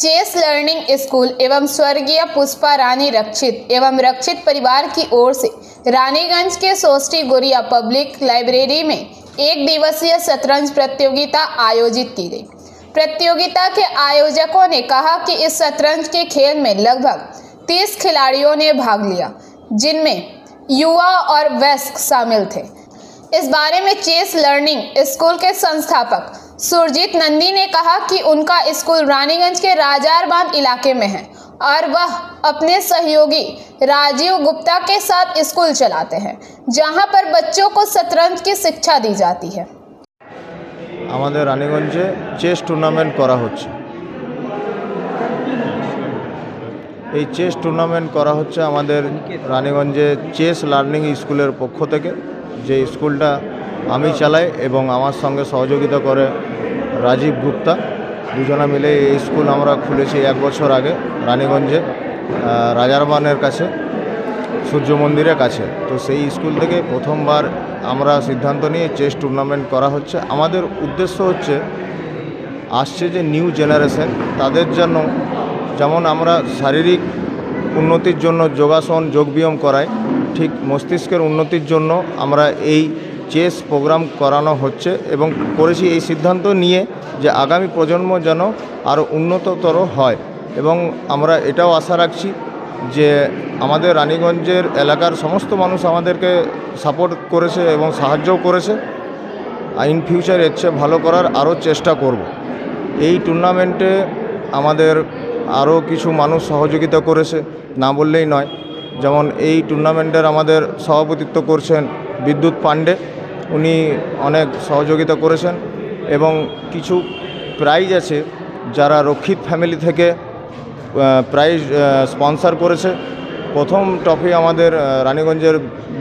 Chess learning school एवं स्वर्गीय पुष्पा रानी रक्षित एवं रक्षित परिवार की ओर से रानीगंज के सोष्टी गुरिया पब्लिक लाइब्रेरी में एक दिवसीय शतरंज प्रतियोगिता आयोजित की गई। प्रतियोगिता के आयोजकों ने कहा कि इस शतरंज के खेल में लगभग 30 खिलाड़ियों ने भाग लिया, जिनमें युवा और वयस्क शामिल थे। इस बारे में चेस लर्निंग स्कूल के संस्थापक सुरजीत नंदी ने कहा कि उनका स्कूल रानीगंज के राजारबांध इलाके में है और वह अपने सहयोगी राजीव गुप्ता के साथ स्कूल चलाते हैं, जहां पर बच्चों को शतरंज की शिक्षा दी जाती है। আমাদের রানীগঞ্জে চেস টুর্নামেন্ট করা হচ্ছে। এই চেস টুর্নামেন্ট করা হচ্ছে আমাদের রানীগঞ্জে চেস লার্নিং স্কুলের পক্ষ থেকে, যে স্কুলটা আমি চালাই এবং আমার সঙ্গে সহযোগিতা করে রাজীব গুপ্তা। দুজনা মিলে এই স্কুল আমরা খুলেছি 1 বছর আগে রানীগঞ্জে রাজারবানের কাছে, সূর্য মন্দিরের কাছে। তো সেই স্কুল থেকে প্রথমবার আমরা সিদ্ধান্ত নিয়ে চেস টুর্নামেন্ট করা হচ্ছে। আমাদের উদ্দেশ্য হচ্ছে আসছে যে নিউ জেনারেশন, তাদের জন্য যেমন আমরা শারীরিক উন্নতির জন্য যোগাসন যোগব্যায়াম করাই, ঠিক মস্তিষ্কের উন্নতির জন্য আমরা এই চেস প্রোগ্রাম করানো হচ্ছে এবং করেছি এই সিদ্ধান্ত নিয়ে যে আগামী প্রজন্ম যেন আরও উন্নততর হয়। এবং আমরা এটাও আশা রাখছি যে আমাদের রানীগঞ্জের এলাকার সমস্ত মানুষ আমাদেরকে সাপোর্ট করেছে এবং সাহায্যও করেছে। ইন ফিউচার এর চেয়ে ভালো করার আরও চেষ্টা করব। এই টুর্নামেন্টে আমাদের আরও কিছু মানুষ সহযোগিতা করেছে, না বললেই নয়। যেমন এই টুর্নামেন্টের আমাদের সভাপতিত্ব করছেন বিদ্যুৎ পাণ্ডে, উনি অনেক সহযোগিতা করেছেন এবং কিছু প্রাইজ আছে যারা রক্ষিত ফ্যামিলি থেকে প্রাইজ স্পন্সর করেছে। প্রথম ট্রফি আমাদের রানীগঞ্জের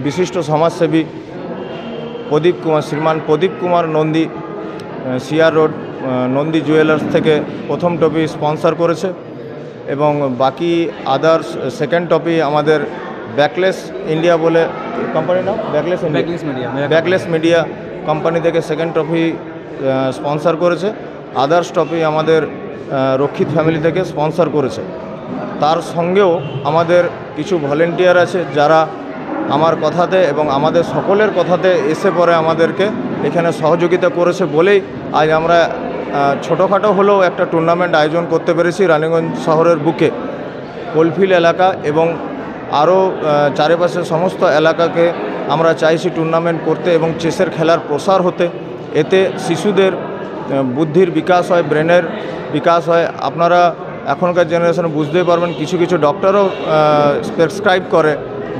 বিশিষ্ট সমাজসেবী শ্রীমান Pradip Kumar Nandi CR road Nandi jewellers থেকে প্রথম ট্রফি স্পন্সর করেছে এবং বাকি আদার্স সেকেন্ড ট্রফি আমাদের ব্যাকলেস ইন্ডিয়া বলে কোম্পানি নাম, ব্যাকলেস মিডিয়া কোম্পানি থেকে সেকেন্ড ট্রফি স্পন্সর করেছে। আদার্স ট্রফি আমাদের রক্ষিত ফ্যামিলি থেকে স্পন্সর করেছে। তার সঙ্গেও আমাদের কিছু ভলেন্টিয়ার আছে যারা আমার কথাতে এবং আমাদের সকলের কথাতে এসে পরে আমাদেরকে এখানে সহযোগিতা করেছে বলেই আজ আমরা ছোটোখাটো হলেও একটা টুর্নামেন্ট আয়োজন করতে পেরেছি রানীগঞ্জ শহরের বুকে। কোলফিল এলাকা এবং আরও চারিপাশের সমস্ত এলাকাকে আমরা চাইছি টুর্নামেন্ট করতে এবং চেসের খেলার প্রসার হতে। এতে শিশুদের বুদ্ধির বিকাশ হয়, ব্রেনের বিকাশ হয়। আপনারা এখনকার জেনারেশনে বুঝতেই পারবেন, কিছু কিছু ডক্টরও প্রেসক্রাইব করে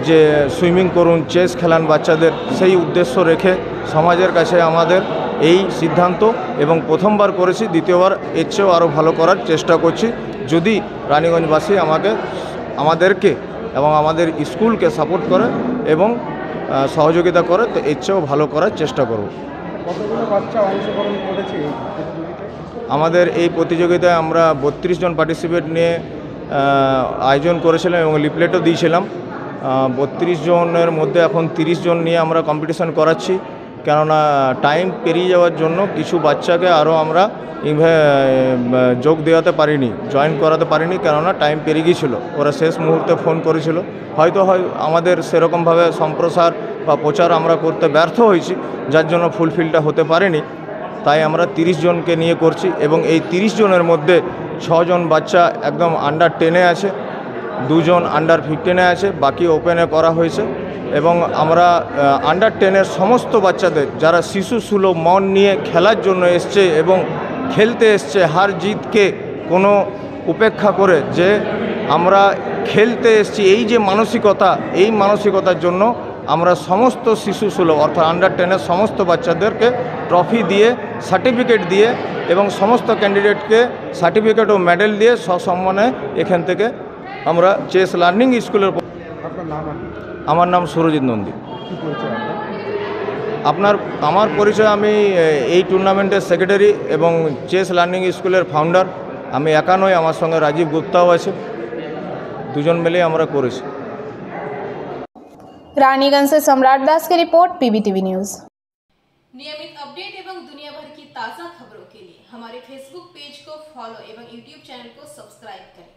যে সুইমিং করুন, চেস খেলান বাচ্চাদের। সেই উদ্দেশ্য রেখে সমাজের কাছে আমাদের এই সিদ্ধান্ত এবং প্রথমবার করেছি, দ্বিতীয়বার এর চেয়েও আরও ভালো করার চেষ্টা করছি। যদি রানীগঞ্জবাসী আমাদেরকে এবং আমাদের স্কুলকে সাপোর্ট করে এবং সহযোগিতা করে, তো এর চেয়েও ভালো করার চেষ্টা করব। কতগুলো বাচ্চা অংশগ্রহণ করেছে এই প্রতিযোগিতায়? আমাদের এই প্রতিযোগিতায় আমরা 32 জন পার্টিসিপেট নিয়ে আয়োজন করেছিলাম এবং লিফলেটও দিয়েছিলাম। 32 জনের মধ্যে এখন 30 জন নিয়ে আমরা কম্পিটিশন করাচ্ছি, কেননা টাইম পেরিয়ে যাওয়ার জন্য কিছু বাচ্চাকে আরও আমরা যোগ দেওয়াতে পারিনি, জয়েন করাতে পারিনি, কেননা টাইম পেরিয়ে গিয়েছিলো। ওরা শেষ মুহূর্তে ফোন করেছিল। হয়তো আমাদের সেরকমভাবে সম্প্রসার বা প্রচার আমরা করতে ব্যর্থ হয়েছি, যার জন্য ফুলফিলটা হতে পারেনি। তাই আমরা 30 জনকে নিয়ে করছি এবং এই 30 জনের মধ্যে 6 জন বাচ্চা একদম আন্ডার 10-এ আছে, 2 জন আন্ডার 15-এ আছে, বাকি ওপেনে করা হয়েছে। এবং আমরা আন্ডার 10-এর সমস্ত বাচ্চাদের যারা শিশু সুলভ মন নিয়ে খেলার জন্য এসছে এবং খেলতে এসছে, হার জিতকে কোনো উপেক্ষা করে যে আমরা খেলতে এসছি, এই যে মানসিকতা, এই মানসিকতার জন্য আমরা সমস্ত শিশু সুলভ অর্থাৎ আন্ডার 10-এর সমস্ত বাচ্চাদেরকে ট্রফি দিয়ে, সার্টিফিকেট দিয়ে এবং সমস্ত ক্যান্ডিডেটকে সার্টিফিকেট ও মেডেল দিয়ে সসম্মানে এখান থেকে আমরা চেস লার্নিং স্কুলের। আপনার নাম? আমার নাম সুরজিৎ নন্দী। আমার পরিচয়, আমি এই টুর্নামেন্টের সেক্রেটারি এবং চেস লার্নিং স্কুলের ফাউন্ডার। আমি একা নই, আমার সঙ্গে রাজীব গুপ্তাও আছে, দুজন মিলে আমরা করেছি। रानीगंज से सम्राट दास की रिपोर्ट, पीबीटीवी न्यूज। नियमित अपडेट एवं दुनिया भर की ताज़ा खबरों के लिए हमारे फेसबुक पेज को फॉलो एवं यूट्यूब चैनल को सब्सक्राइब करें।